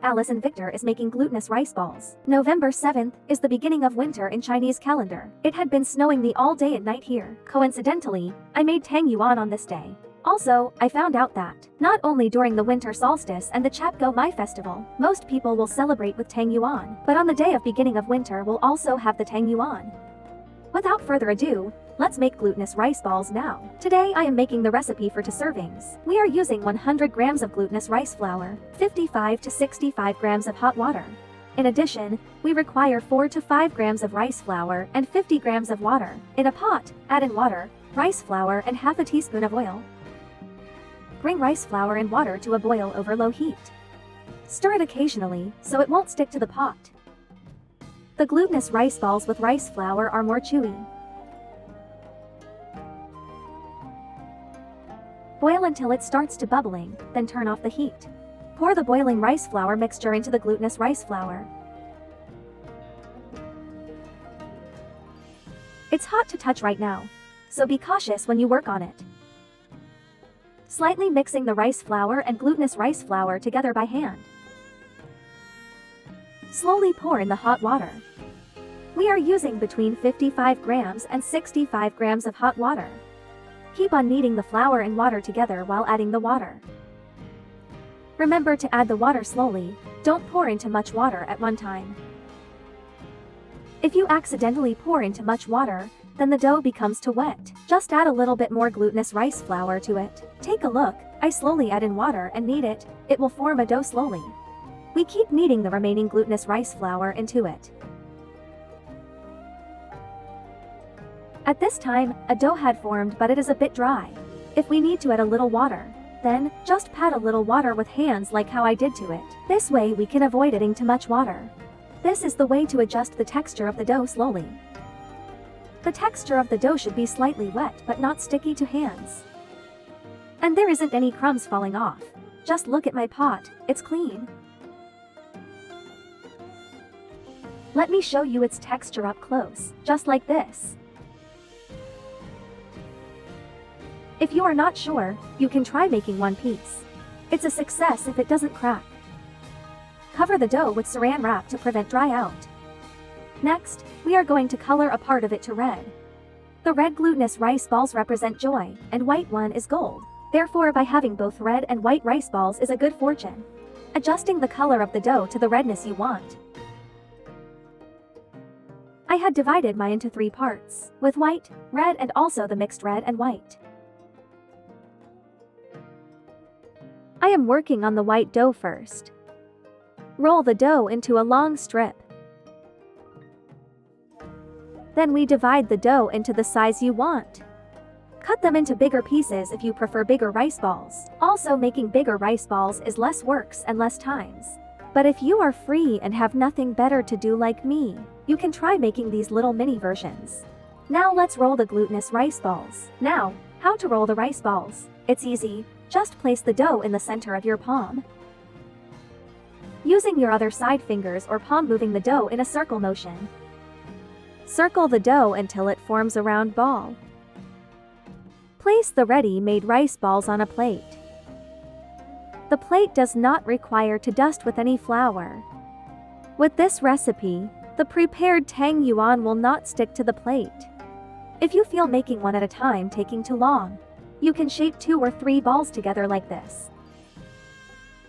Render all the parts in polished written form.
Alice and Victor is making glutinous rice balls. November 7th is the beginning of winter in Chinese calendar. It had been snowing the all day and night here. Coincidentally, I made TangYuan on this day. Also, I found out that, not only during the winter solstice and the Chapgo Mai festival, most people will celebrate with TangYuan, but on the day of beginning of winter we'll also have the TangYuan. Without further ado, let's make glutinous rice balls now. Today I am making the recipe for 2 servings. We are using 100 grams of glutinous rice flour, 55 to 65 grams of hot water. In addition, we require 4 to 5 grams of rice flour and 50 grams of water. In a pot, add in water, rice flour and half a teaspoon of oil. Bring rice flour and water to a boil over low heat. Stir it occasionally, so it won't stick to the pot. The glutinous rice balls with rice flour are more chewy. Boil until it starts to bubbling, then turn off the heat. Pour the boiling rice flour mixture into the glutinous rice flour. It's hot to touch right now, so be cautious when you work on it. Slightly mixing the rice flour and glutinous rice flour together by hand. Slowly pour in the hot water. We are using between 55 grams and 65 grams of hot water. Keep on kneading the flour and water together while adding the water. Remember to add the water slowly, don't pour into much water at one time. If you accidentally pour into much water, then the dough becomes too wet. Just add a little bit more glutinous rice flour to it. Take a look, I slowly add in water and knead it, it will form a dough slowly. We keep kneading the remaining glutinous rice flour into it. At this time, a dough had formed but it is a bit dry. If we need to add a little water, then, just pat a little water with hands like how I did to it. This way we can avoid adding too much water. This is the way to adjust the texture of the dough slowly. The texture of the dough should be slightly wet but not sticky to hands. And there isn't any crumbs falling off. Just look at my pot, it's clean. Let me show you its texture up close, just like this. If you are not sure, you can try making one piece. It's a success if it doesn't crack. Cover the dough with saran wrap to prevent dry out. Next, we are going to color a part of it to red. The red glutinous rice balls represent joy, and white one is gold. Therefore, by having both red and white rice balls is a good fortune. Adjusting the color of the dough to the redness you want. I had divided mine into 3 parts, with white, red and also the mixed red and white. I am working on the white dough first. Roll the dough into a long strip. Then we divide the dough into the size you want. Cut them into bigger pieces if you prefer bigger rice balls. Also, making bigger rice balls is less works and less times. But if you are free and have nothing better to do like me, you can try making these little mini versions. Now let's roll the glutinous rice balls. Now, how to roll the rice balls? It's easy. Just place the dough in the center of your palm. Using your other side fingers or palm, moving the dough in a circle motion. Circle the dough until it forms a round ball. Place the ready-made rice balls on a plate. The plate does not require to dust with any flour. With this recipe, the prepared TangYuan will not stick to the plate. If you feel making one at a time taking too long, you can shape 2 or 3 balls together like this.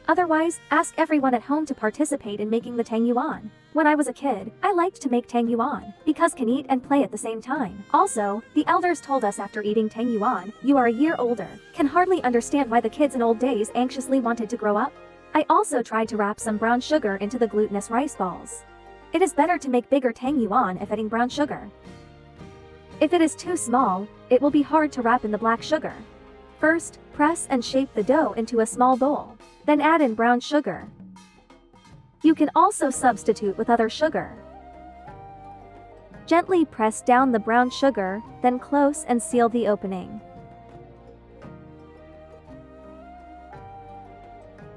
Otherwise, ask everyone at home to participate in making the TangYuan. When I was a kid, I liked to make TangYuan, because can eat and play at the same time. Also, the elders told us after eating TangYuan, you are a year older. Can hardly understand why the kids in old days anxiously wanted to grow up. I also tried to wrap some brown sugar into the glutinous rice balls. It is better to make bigger TangYuan if adding brown sugar. If it is too small, it will be hard to wrap in the black sugar. First, press and shape the dough into a small bowl. Then add in brown sugar. You can also substitute with other sugar. Gently press down the brown sugar, then close and seal the opening.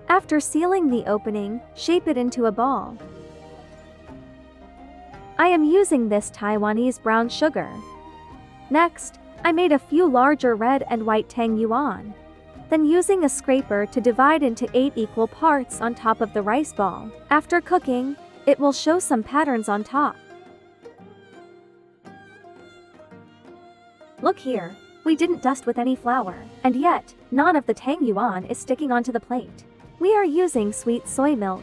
After sealing the opening, shape it into a ball. I am using this Taiwanese brown sugar. Next, I made a few larger red and white TangYuan. then using a scraper to divide into 8 equal parts on top of the rice ball. After cooking, it will show some patterns on top. Look here, we didn't dust with any flour, and yet, none of the TangYuan is sticking onto the plate. We are using sweet soy milk.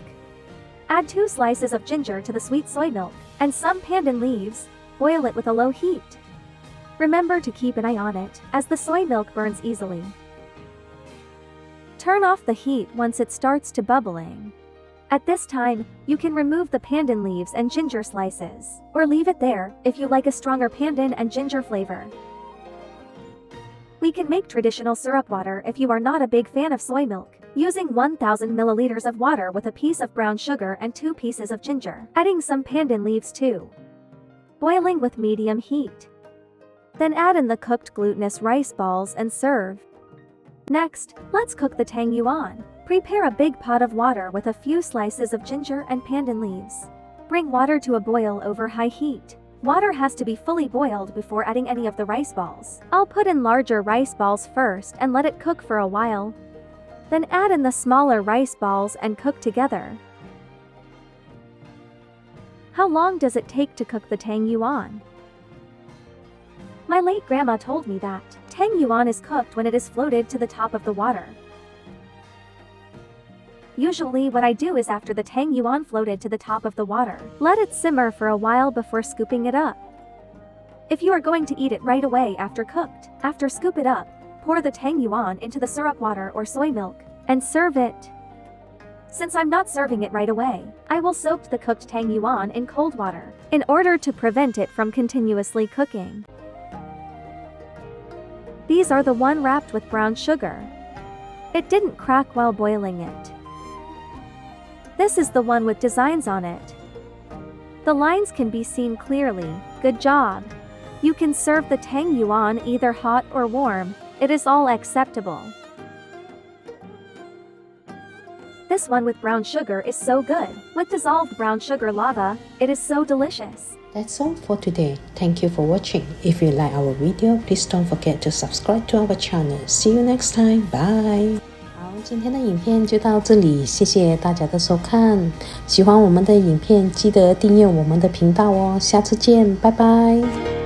Add 2 slices of ginger to the sweet soy milk, and some pandan leaves. Boil it with a low heat. Remember to keep an eye on it, as the soy milk burns easily. Turn off the heat once it starts to bubbling. At this time, you can remove the pandan leaves and ginger slices, or leave it there if you like a stronger pandan and ginger flavor. We can make traditional syrup water if you are not a big fan of soy milk, using 1000 milliliters of water with a piece of brown sugar and 2 pieces of ginger, adding some pandan leaves too. Boiling with medium heat. Then add in the cooked glutinous rice balls and serve. Next, let's cook the TangYuan. Prepare a big pot of water with a few slices of ginger and pandan leaves. Bring water to a boil over high heat. Water has to be fully boiled before adding any of the rice balls. I'll put in larger rice balls first and let it cook for a while. Then add in the smaller rice balls and cook together. How long does it take to cook the TangYuan? My late grandma told me that TangYuan is cooked when it is floated to the top of the water. Usually what I do is after the TangYuan floated to the top of the water, let it simmer for a while before scooping it up. If you are going to eat it right away after cooked, after scoop it up, pour the TangYuan into the syrup water or soy milk, and serve it. Since I'm not serving it right away, I will soak the cooked TangYuan in cold water, in order to prevent it from continuously cooking. These are the one wrapped with brown sugar. It didn't crack while boiling it. This is the one with designs on it. The lines can be seen clearly. Good job. You can serve the TangYuan either hot or warm. It is all acceptable. This one with brown sugar is so good. With dissolved brown sugar lava, it is so delicious. That's all for today. Thank you for watching. If you like our video, please don't forget to subscribe to our channel. See you next time. Bye. 好，今天的影片就到这里，谢谢大家的收看。喜欢我们的影片，记得订阅我们的频道哦。下次见，拜拜。